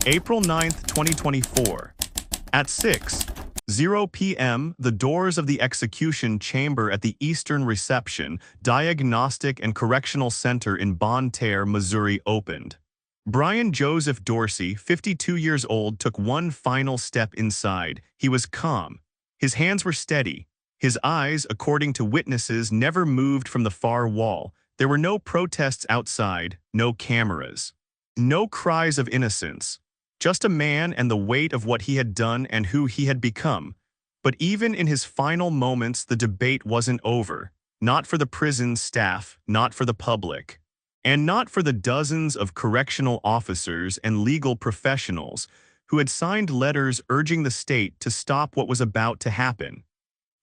April 9, 2024. At 6:00 p.m., the doors of the execution chamber at the Eastern Reception, Diagnostic and Correctional Center in Bonne Terre, Missouri opened. Brian Joseph Dorsey, 52 years old, took one final step inside. He was calm. His hands were steady. His eyes, according to witnesses, never moved from the far wall. There were no protests outside, no cameras, no cries of innocence. Just a man and the weight of what he had done and who he had become. But even in his final moments, the debate wasn't over. Not for the prison staff, not for the public, and not for the dozens of correctional officers and legal professionals who had signed letters urging the state to stop what was about to happen.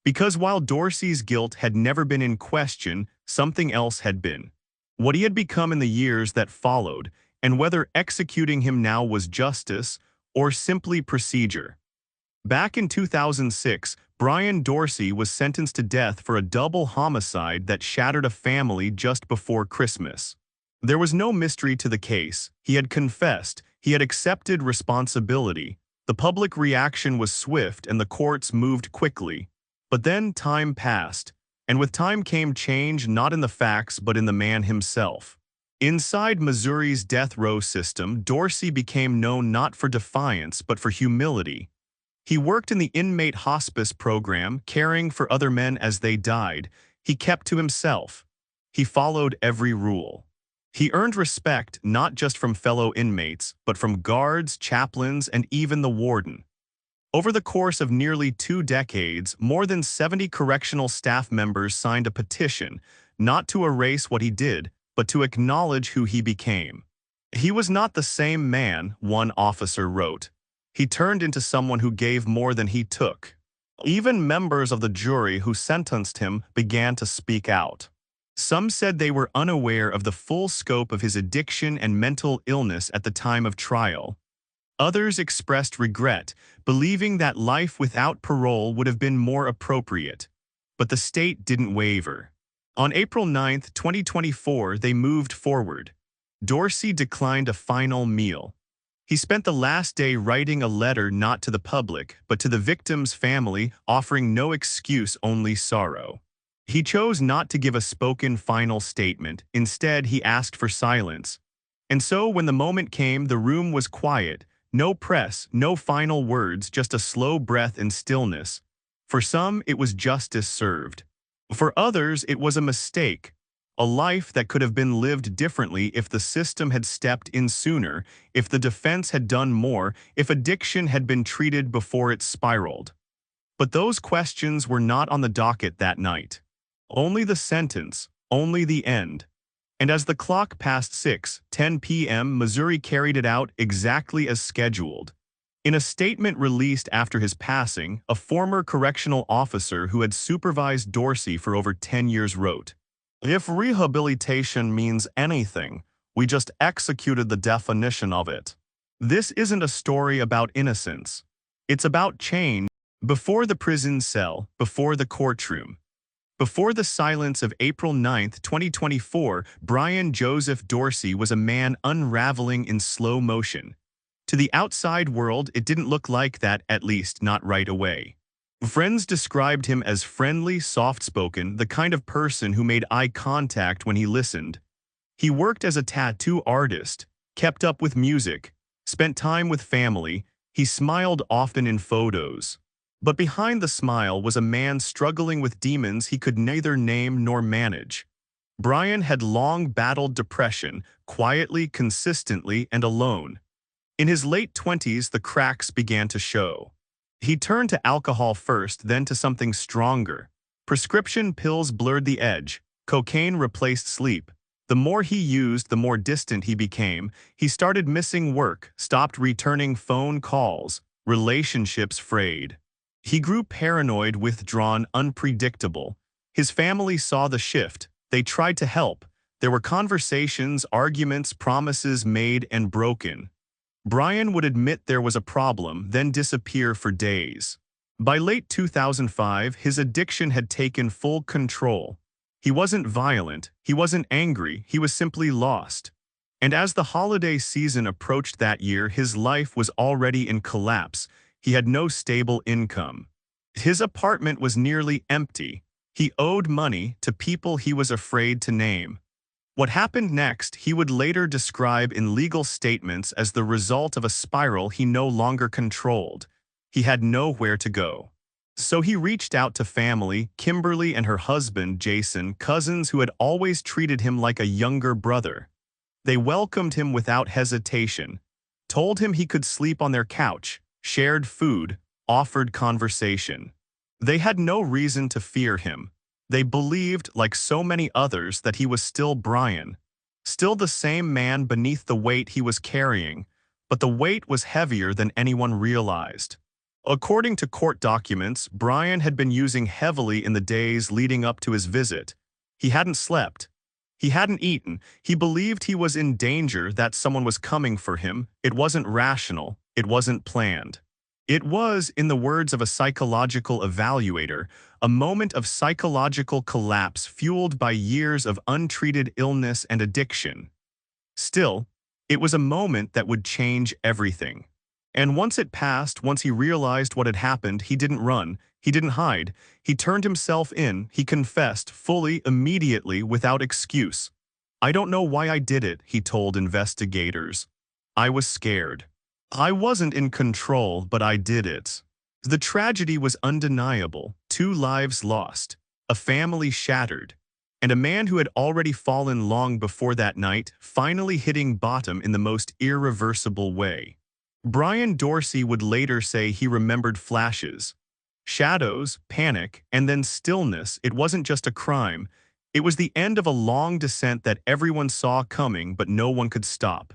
Because while Dorsey's guilt had never been in question, something else had been. What he had become in the years that followed, and whether executing him now was justice or simply procedure. Back in 2006, Brian Dorsey was sentenced to death for a double homicide that shattered a family just before Christmas. There was no mystery to the case. He had confessed. He had accepted responsibility. The public reaction was swift and the courts moved quickly. But then time passed, and with time came change, not in the facts but in the man himself. Inside Missouri's death row system, Dorsey became known not for defiance but for humility. He worked in the inmate hospice program, caring for other men as they died. He kept to himself. He followed every rule. He earned respect not just from fellow inmates, but from guards, chaplains, and even the warden. Over the course of nearly 2 decades, more than 70 correctional staff members signed a petition, not to erase what he did, but to acknowledge who he became. He was not the same man, one officer wrote. He turned into someone who gave more than he took. Even members of the jury who sentenced him began to speak out. Some said they were unaware of the full scope of his addiction and mental illness at the time of trial. Others expressed regret, believing that life without parole would have been more appropriate. But the state didn't waver. On April 9, 2024, they moved forward. Dorsey declined a final meal. He spent the last day writing a letter not to the public, but to the victim's family, offering no excuse, only sorrow. He chose not to give a spoken final statement. Instead, he asked for silence. And so, when the moment came, the room was quiet. No press, no final words, just a slow breath and stillness. For some, it was justice served. For others, it was a mistake, a life that could have been lived differently if the system had stepped in sooner, if the defense had done more, if addiction had been treated before it spiraled. But those questions were not on the docket that night. Only the sentence, only the end. And as the clock passed 6:10 p.m., Missouri carried it out exactly as scheduled. In a statement released after his passing, a former correctional officer who had supervised Dorsey for over 10 years wrote, "If rehabilitation means anything, we just executed the definition of it. This isn't a story about innocence. It's about change." Before the prison cell, before the courtroom, before the silence of April 9, 2024, Brian Joseph Dorsey was a man unraveling in slow motion. To the outside world, it didn't look like that, at least not right away. Friends described him as friendly, soft-spoken, the kind of person who made eye contact when he listened. He worked as a tattoo artist, kept up with music, spent time with family. He smiled often in photos. But behind the smile was a man struggling with demons he could neither name nor manage. Brian had long battled depression, quietly, consistently, and alone. In his late 20s, the cracks began to show. He turned to alcohol first, then to something stronger. Prescription pills blurred the edge. Cocaine replaced sleep. The more he used, the more distant he became. He started missing work, stopped returning phone calls. Relationships frayed. He grew paranoid, withdrawn, unpredictable. His family saw the shift. They tried to help. There were conversations, arguments, promises made and broken. Brian would admit there was a problem, then disappear for days. By late 2005, his addiction had taken full control. He wasn't violent, he wasn't angry, he was simply lost. And as the holiday season approached that year, his life was already in collapse. He had no stable income. His apartment was nearly empty. He owed money to people he was afraid to name. What happened next, he would later describe in legal statements as the result of a spiral he no longer controlled. He had nowhere to go. So he reached out to family, Kimberly and her husband, Jason, cousins who had always treated him like a younger brother. They welcomed him without hesitation, told him he could sleep on their couch, shared food, offered conversation. They had no reason to fear him. They believed, like so many others, that he was still Brian, still the same man beneath the weight he was carrying, but the weight was heavier than anyone realized. According to court documents, Brian had been using heavily in the days leading up to his visit. He hadn't slept. He hadn't eaten. He believed he was in danger, that someone was coming for him. It wasn't rational. It wasn't planned. It was, in the words of a psychological evaluator, a moment of psychological collapse fueled by years of untreated illness and addiction. Still, it was a moment that would change everything. And once it passed, once he realized what had happened, he didn't run, he didn't hide, he turned himself in, he confessed fully, immediately, without excuse. "I don't know why I did it," he told investigators. "I was scared. I wasn't in control, but I did it." The tragedy was undeniable. 2 lives lost, a family shattered, and a man who had already fallen long before that night, finally hitting bottom in the most irreversible way. Brian Dorsey would later say he remembered flashes, shadows, panic, and then stillness. It wasn't just a crime. It was the end of a long descent that everyone saw coming, but no one could stop.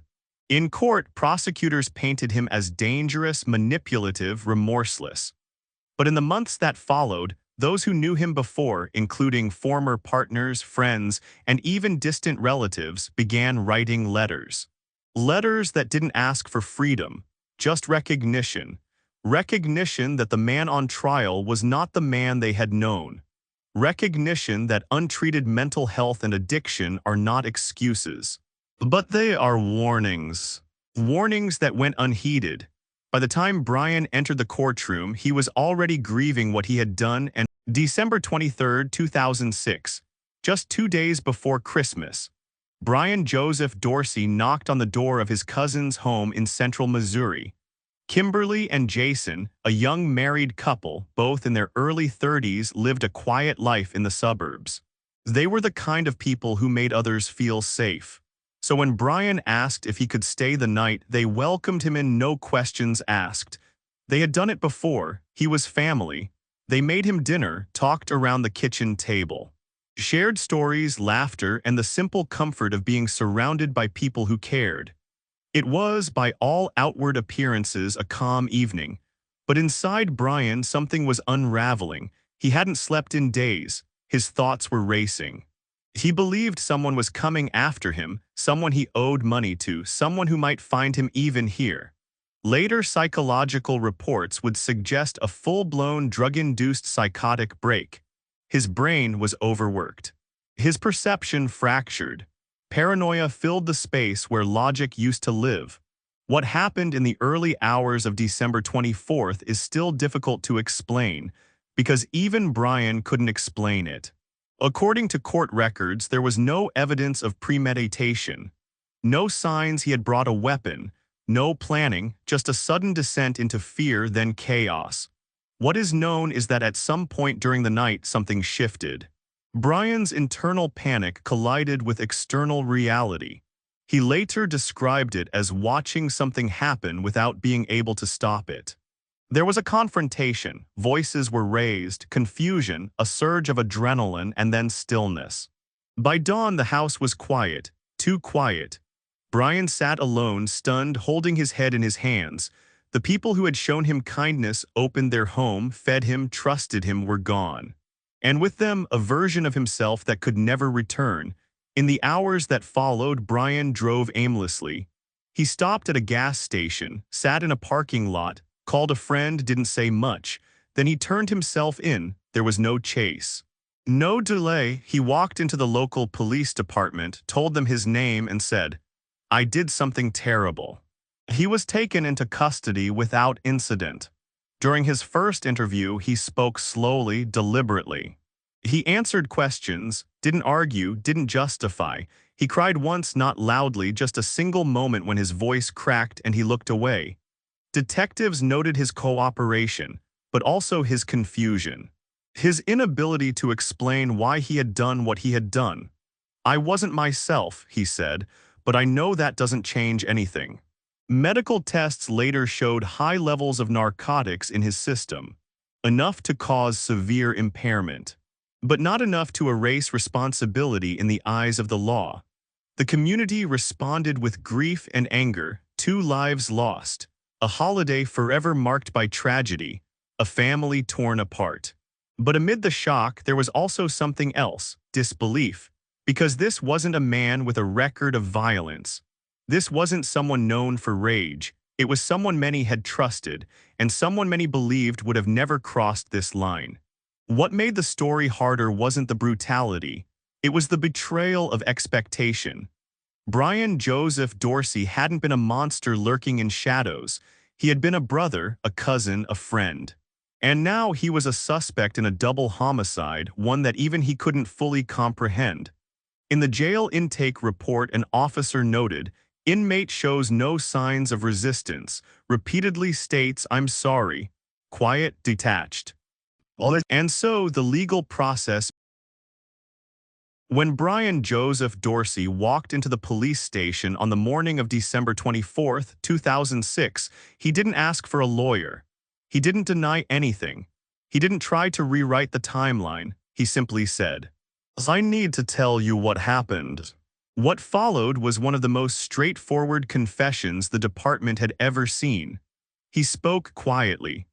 In court, prosecutors painted him as dangerous, manipulative, remorseless. But in the months that followed, those who knew him before, including former partners, friends, and even distant relatives, began writing letters. Letters that didn't ask for freedom, just recognition. Recognition that the man on trial was not the man they had known. Recognition that untreated mental health and addiction are not excuses. But they are warnings. Warnings that went unheeded. By the time Brian entered the courtroom, he was already grieving what he had done, and December 23, 2006, just 2 days before Christmas, Brian Joseph Dorsey knocked on the door of his cousin's home in central Missouri. Kimberly and Jason, a young married couple, both in their early 30s, lived a quiet life in the suburbs. They were the kind of people who made others feel safe. So when Brian asked if he could stay the night, they welcomed him in, no questions asked. They had done it before. He was family. They made him dinner, talked around the kitchen table. Shared stories, laughter, and the simple comfort of being surrounded by people who cared. It was, by all outward appearances, a calm evening. But inside Brian, something was unraveling. He hadn't slept in days. His thoughts were racing. He believed someone was coming after him, someone he owed money to, someone who might find him even here. Later psychological reports would suggest a full-blown drug-induced psychotic break. His brain was overworked. His perception fractured. Paranoia filled the space where logic used to live. What happened in the early hours of December 24th is still difficult to explain, because even Brian couldn't explain it. According to court records, there was no evidence of premeditation. No signs he had brought a weapon. No planning, just a sudden descent into fear, then chaos. What is known is that at some point during the night, something shifted. Brian's internal panic collided with external reality. He later described it as watching something happen without being able to stop it. There was a confrontation, voices were raised, confusion, a surge of adrenaline, and then stillness. By dawn, the house was quiet, too quiet. Brian sat alone, stunned, holding his head in his hands. The people who had shown him kindness, opened their home, fed him, trusted him, were gone. And with them, a version of himself that could never return. In the hours that followed, Brian drove aimlessly. He stopped at a gas station, sat in a parking lot, called a friend, didn't say much. Then he turned himself in. There was no chase. No delay. He walked into the local police department, told them his name, and said, I did something terrible. He was taken into custody without incident. During his first interview, he spoke slowly, deliberately. He answered questions, didn't argue, didn't justify. He cried once, not loudly, just a single moment when his voice cracked and he looked away. Detectives noted his cooperation, but also his confusion. His inability to explain why he had done what he had done. I wasn't myself, he said, but I know that doesn't change anything. Medical tests later showed high levels of narcotics in his system, enough to cause severe impairment, but not enough to erase responsibility in the eyes of the law. The community responded with grief and anger, 2 lives lost, a holiday forever marked by tragedy, a family torn apart. But amid the shock, there was also something else, disbelief, because this wasn't a man with a record of violence. This wasn't someone known for rage. It was someone many had trusted, and someone many believed would have never crossed this line. What made the story harder wasn't the brutality. It was the betrayal of expectation. Brian Joseph Dorsey hadn't been a monster lurking in shadows. He had been a brother, a cousin, a friend. And now he was a suspect in a double homicide, one that even he couldn't fully comprehend. In the jail intake report, an officer noted, "Inmate shows no signs of resistance, repeatedly states, 'I'm sorry,' quiet, detached." And so the legal process. When Brian Joseph Dorsey walked into the police station on the morning of December 24, 2006, he didn't ask for a lawyer. He didn't deny anything. He didn't try to rewrite the timeline. He simply said, "I need to tell you what happened." What followed was one of the most straightforward confessions the department had ever seen. He spoke quietly.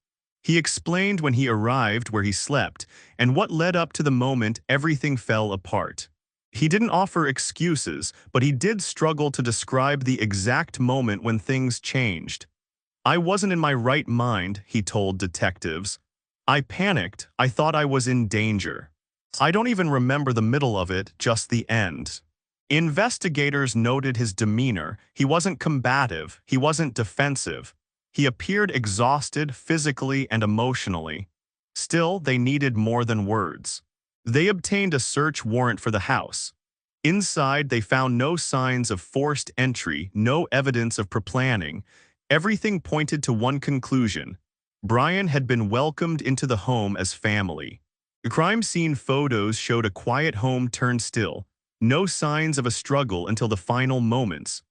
He explained when he arrived, where he slept, and what led up to the moment everything fell apart. He didn't offer excuses, but he did struggle to describe the exact moment when things changed. "I wasn't in my right mind," he told detectives. "I panicked. I thought I was in danger. I don't even remember the middle of it, just the end." Investigators noted his demeanor. He wasn't combative. He wasn't defensive. He appeared exhausted physically and emotionally. Still, they needed more than words. They obtained a search warrant for the house. Inside, they found no signs of forced entry, no evidence of pre-planning. Everything pointed to one conclusion: Brian had been welcomed into the home as family. The crime scene photos showed a quiet home turned still, no signs of a struggle until the final moments.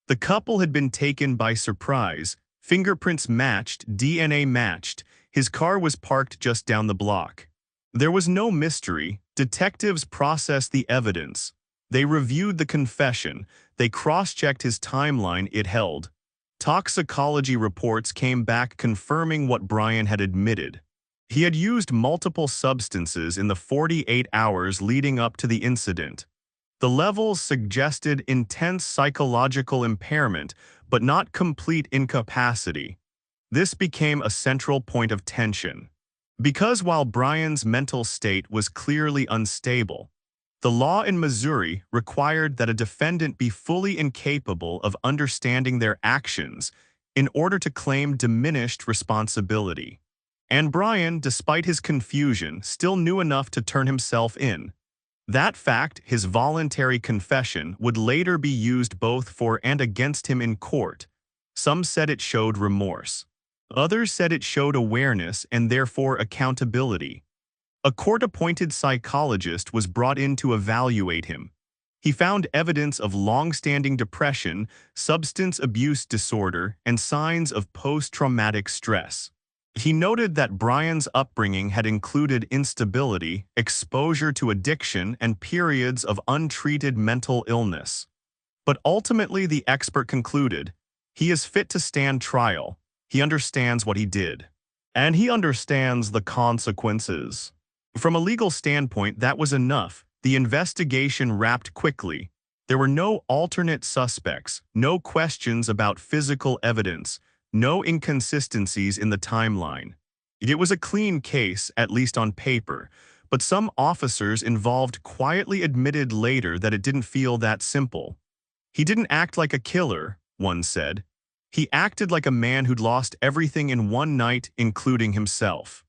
The couple had been taken by surprise. Fingerprints matched, DNA matched. His car was parked just down the block. There was no mystery. Detectives processed the evidence. They reviewed the confession. They cross-checked his timeline. It held. Toxicology reports came back confirming what Brian had admitted. He had used multiple substances in the 48 hours leading up to the incident. The levels suggested intense psychological impairment, but not complete incapacity. This became a central point of tension. Because while Brian's mental state was clearly unstable, the law in Missouri required that a defendant be fully incapable of understanding their actions in order to claim diminished responsibility. And Brian, despite his confusion, still knew enough to turn himself in. That fact, his voluntary confession, would later be used both for and against him in court. Some said it showed remorse. Others said it showed awareness and therefore accountability. A court-appointed psychologist was brought in to evaluate him. He found evidence of long-standing depression, substance abuse disorder, and signs of post-traumatic stress. He noted that Brian's upbringing had included instability, exposure to addiction, and periods of untreated mental illness. But ultimately, the expert concluded, he is fit to stand trial. He understands what he did. And he understands the consequences. From a legal standpoint, that was enough. The investigation wrapped quickly. There were no alternate suspects, no questions about physical evidence, no inconsistencies in the timeline. It was a clean case, at least on paper, but some officers involved quietly admitted later that it didn't feel that simple. He didn't act like a killer, one said. He acted like a man who'd lost everything in one night, including himself.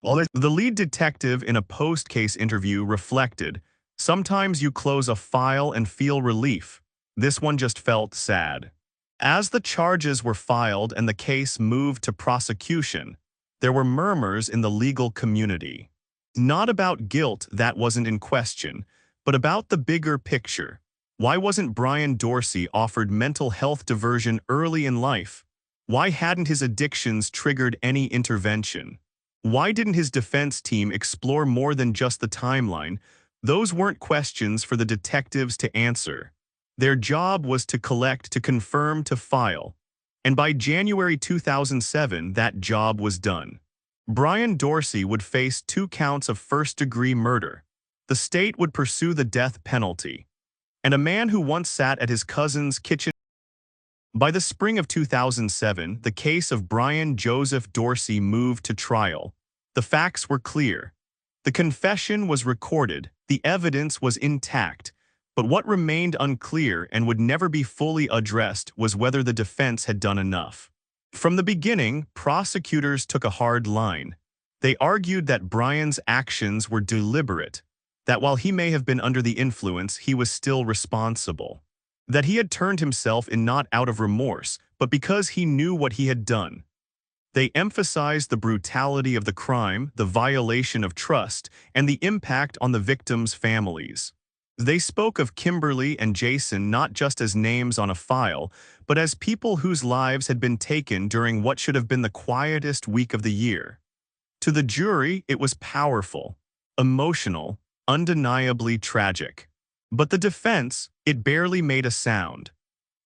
The lead detective in a post-case interview reflected, "Sometimes you close a file and feel relief. This one just felt sad." As the charges were filed and the case moved to prosecution, there were murmurs in the legal community. Not about guilt, that wasn't in question, but about the bigger picture. Why wasn't Brian Dorsey offered mental health diversion early in life? Why hadn't his addictions triggered any intervention? Why didn't his defense team explore more than just the timeline? Those weren't questions for the detectives to answer. Their job was to collect, to confirm, to file. And by January 2007, that job was done. Brian Dorsey would face 2 counts of first-degree murder. The state would pursue the death penalty. And a man who once sat at his cousin's kitchen. By the spring of 2007, the case of Brian Joseph Dorsey moved to trial. The facts were clear. The confession was recorded, the evidence was intact, but what remained unclear and would never be fully addressed was whether the defense had done enough. From the beginning, prosecutors took a hard line. They argued that Brian's actions were deliberate, that while he may have been under the influence, he was still responsible. That he had turned himself in not out of remorse, but because he knew what he had done. They emphasized the brutality of the crime, the violation of trust, and the impact on the victims' families. They spoke of Kimberly and Jason not just as names on a file, but as people whose lives had been taken during what should have been the quietest week of the year. To the jury, it was powerful, emotional, undeniably tragic. But the defense, it barely made a sound.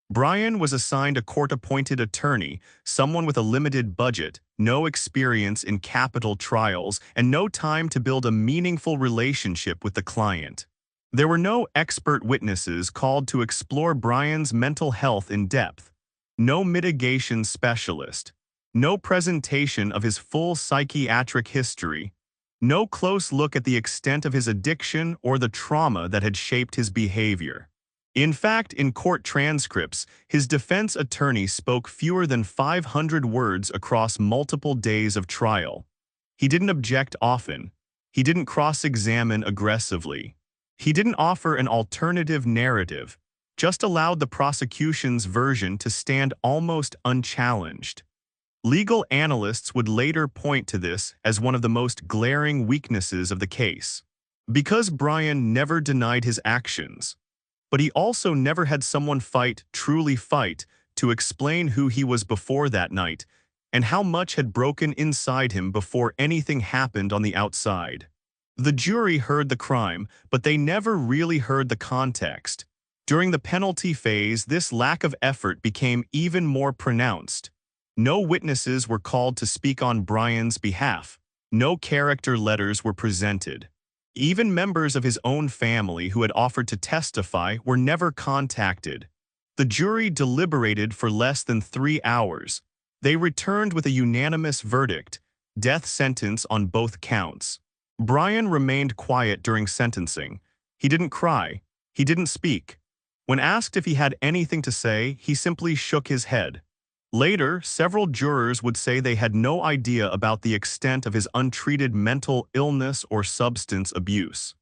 Brian was assigned a court-appointed attorney, someone with a limited budget, no experience in capital trials, and no time to build a meaningful relationship with the client. There were no expert witnesses called to explore Brian's mental health in depth, no mitigation specialist, no presentation of his full psychiatric history, no close look at the extent of his addiction or the trauma that had shaped his behavior. In fact, in court transcripts, his defense attorney spoke fewer than 500 words across multiple days of trial. He didn't object often. He didn't cross-examine aggressively. He didn't offer an alternative narrative, just allowed the prosecution's version to stand almost unchallenged. Legal analysts would later point to this as one of the most glaring weaknesses of the case. Because Brian never denied his actions, but he also never had someone truly fight, to explain who he was before that night and how much had broken inside him before anything happened on the outside. The jury heard the crime, but they never really heard the context. During the penalty phase, this lack of effort became even more pronounced. No witnesses were called to speak on Brian's behalf. No character letters were presented. Even members of his own family who had offered to testify were never contacted. The jury deliberated for less than 3 hours. They returned with a unanimous verdict, death sentence on both counts. Brian remained quiet during sentencing. He didn't cry. He didn't speak. When asked if he had anything to say, he simply shook his head. Later, several jurors would say they had no idea about the extent of his untreated mental illness or substance abuse.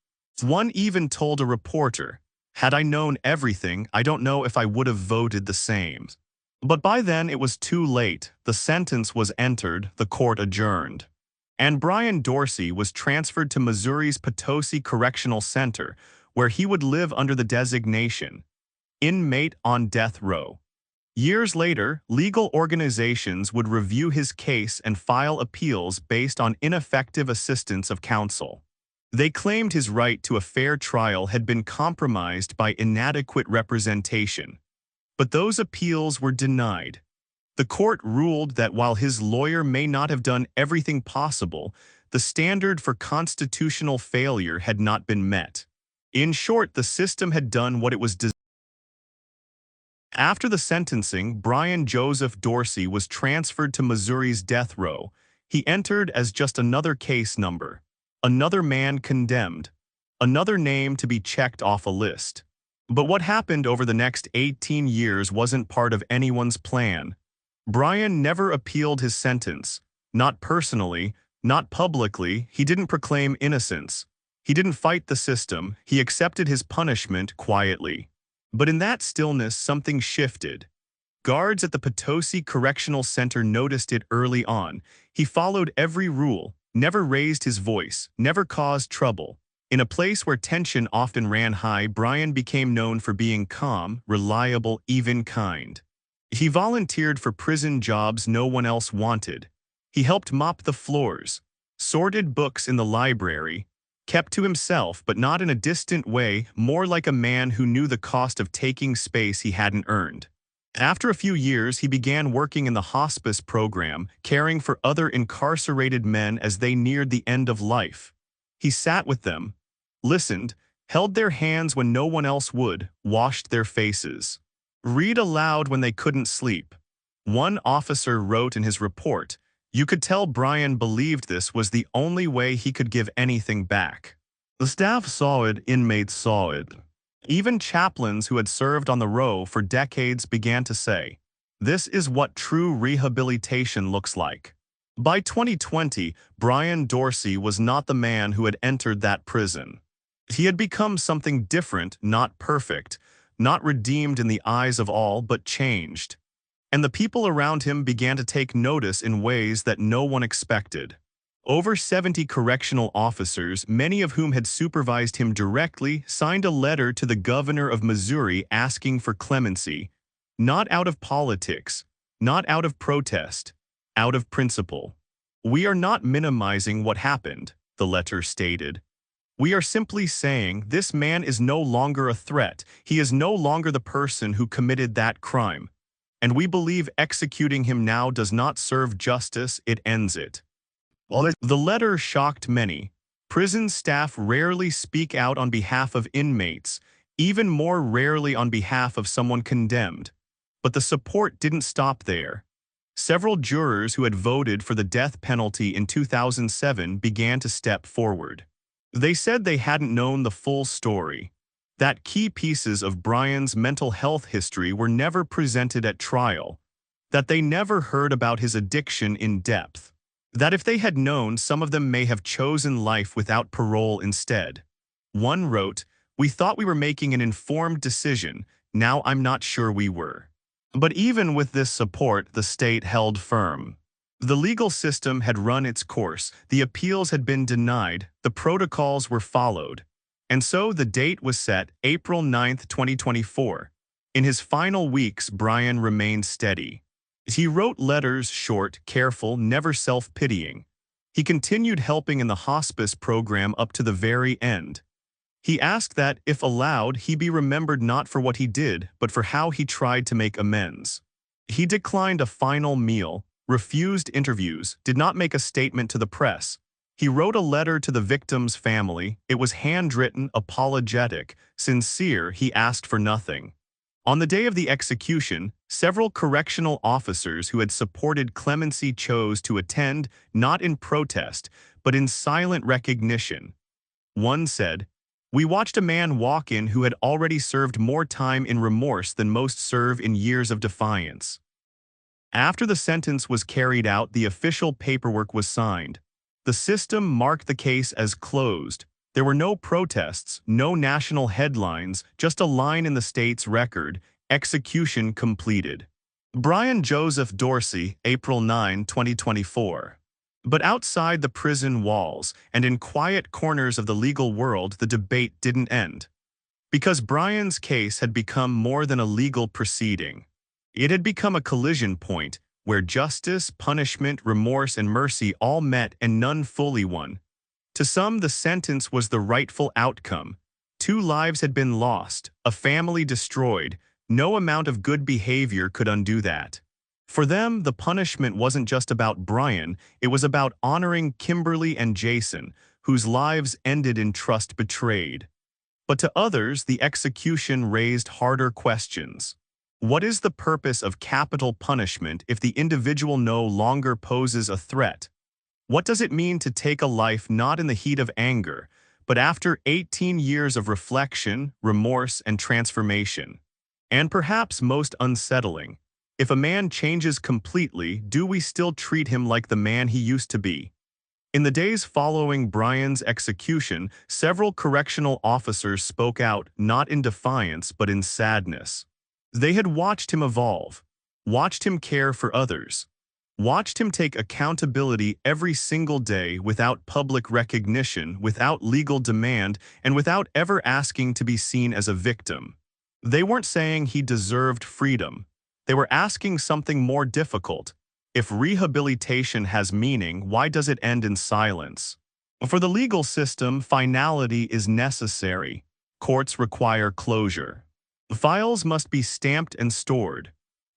One even told a reporter, "Had I known everything, I don't know if I would have voted the same." But by then it was too late. The sentence was entered, the court adjourned. And Brian Dorsey was transferred to Missouri's Potosi Correctional Center, where he would live under the designation, inmate on death row. Years later, legal organizations would review his case and file appeals based on ineffective assistance of counsel. They claimed his right to a fair trial had been compromised by inadequate representation. But those appeals were denied. The court ruled that while his lawyer may not have done everything possible, the standard for constitutional failure had not been met. In short, the system had done what it was designed. After the sentencing, Brian Joseph Dorsey was transferred to Missouri's death row. He entered as just another case number, another man condemned, another name to be checked off a list. But what happened over the next 18 years wasn't part of anyone's plan. Brian never appealed his sentence. Not personally, not publicly, he didn't proclaim innocence. He didn't fight the system, he accepted his punishment quietly. But in that stillness, something shifted. Guards at the Potosi Correctional Center noticed it early on. He followed every rule, never raised his voice, never caused trouble. In a place where tension often ran high, Brian became known for being calm, reliable, even kind. He volunteered for prison jobs no one else wanted. He helped mop the floors, sorted books in the library, kept to himself but not in a distant way, more like a man who knew the cost of taking space he hadn't earned. After a few years, he began working in the hospice program, caring for other incarcerated men as they neared the end of life. He sat with them, listened, held their hands when no one else would, washed their faces. Read aloud when they couldn't sleep. One officer wrote in his report, "You could tell Brian believed this was the only way he could give anything back." The staff saw it, inmates saw it. Even chaplains who had served on the row for decades began to say, "This is what true rehabilitation looks like." By 2020, Brian Dorsey was not the man who had entered that prison. He had become something different, not perfect, not redeemed in the eyes of all, but changed. And the people around him began to take notice in ways that no one expected. Over 70 correctional officers, many of whom had supervised him directly, signed a letter to the governor of Missouri asking for clemency, not out of politics, not out of protest, out of principle. "We are not minimizing what happened," the letter stated. "We are simply saying this man is no longer a threat. He is no longer the person who committed that crime. And we believe executing him now does not serve justice, it ends it." The letter shocked many. Prison staff rarely speak out on behalf of inmates, even more rarely on behalf of someone condemned. But the support didn't stop there. Several jurors who had voted for the death penalty in 2007 began to step forward. They said they hadn't known the full story, that key pieces of Brian's mental health history were never presented at trial, that they never heard about his addiction in depth, that if they had known, some of them may have chosen life without parole instead. One wrote, "We thought we were making an informed decision, now I'm not sure we were." But even with this support, the state held firm. The legal system had run its course, the appeals had been denied, the protocols were followed. And so the date was set, April 9, 2024. In his final weeks, Brian remained steady. He wrote letters, short, careful, never self-pitying. He continued helping in the hospice program up to the very end. He asked that, if allowed, he be remembered not for what he did, but for how he tried to make amends. He declined a final meal, refused interviews, did not make a statement to the press. He wrote a letter to the victim's family. It was handwritten, apologetic, sincere. He asked for nothing. On the day of the execution, several correctional officers who had supported clemency chose to attend, not in protest, but in silent recognition. One said, "We watched a man walk in who had already served more time in remorse than most serve in years of defiance." After the sentence was carried out, the official paperwork was signed. The system marked the case as closed. There were no protests, no national headlines, just a line in the state's record, "Execution completed." Brian Joseph Dorsey, April 9, 2024. But outside the prison walls and in quiet corners of the legal world, the debate didn't end. Because Brian's case had become more than a legal proceeding. It had become a collision point where justice, punishment, remorse, and mercy all met and none fully won. To some, the sentence was the rightful outcome. 2 lives had been lost, a family destroyed. No amount of good behavior could undo that. For them, the punishment wasn't just about Brian, it was about honoring Kimberly and Jason, whose lives ended in trust betrayed. But to others, the execution raised harder questions. What is the purpose of capital punishment if the individual no longer poses a threat? What does it mean to take a life not in the heat of anger, but after 18 years of reflection, remorse, and transformation. And perhaps most unsettling, if a man changes completely, do we still treat him like the man he used to be? In the days following Brian's execution, several correctional officers spoke out, not in defiance but in sadness. They had watched him evolve, watched him care for others, watched him take accountability every single day without public recognition, without legal demand, and without ever asking to be seen as a victim. They weren't saying he deserved freedom. They were asking something more difficult. If rehabilitation has meaning, why does it end in silence? For the legal system, finality is necessary. Courts require closure. Files must be stamped and stored.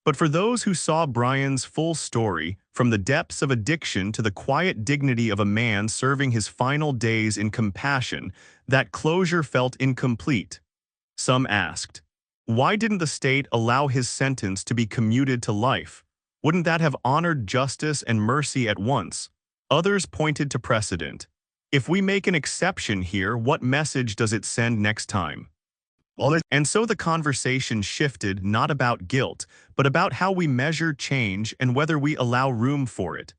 But for those who saw Brian's full story, from the depths of addiction to the quiet dignity of a man serving his final days in compassion, that closure felt incomplete. Some asked, why didn't the state allow his sentence to be commuted to life? Wouldn't that have honored justice and mercy at once? Others pointed to precedent. If we make an exception here, what message does it send next time? And so the conversation shifted, not about guilt, but about how we measure change and whether we allow room for it.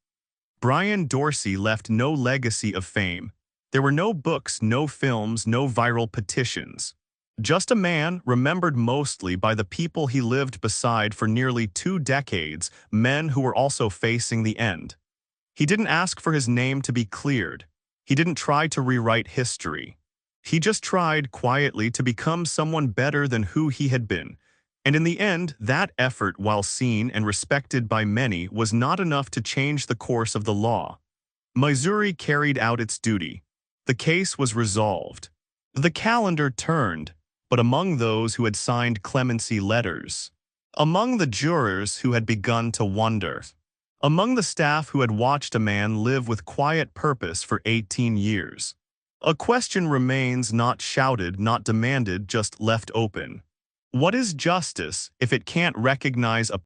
Brian Dorsey left no legacy of fame. There were no books, no films, no viral petitions. Just a man remembered mostly by the people he lived beside for nearly 2 decades, men who were also facing the end. He didn't ask for his name to be cleared. He didn't try to rewrite history. He just tried quietly to become someone better than who he had been. And in the end, that effort, while seen and respected by many, was not enough to change the course of the law. Missouri carried out its duty. The case was resolved. The calendar turned. But among those who had signed clemency letters, among the jurors who had begun to wonder, among the staff who had watched a man live with quiet purpose for 18 years, a question remains, not shouted, not demanded, just left open. What is justice if it can't recognize a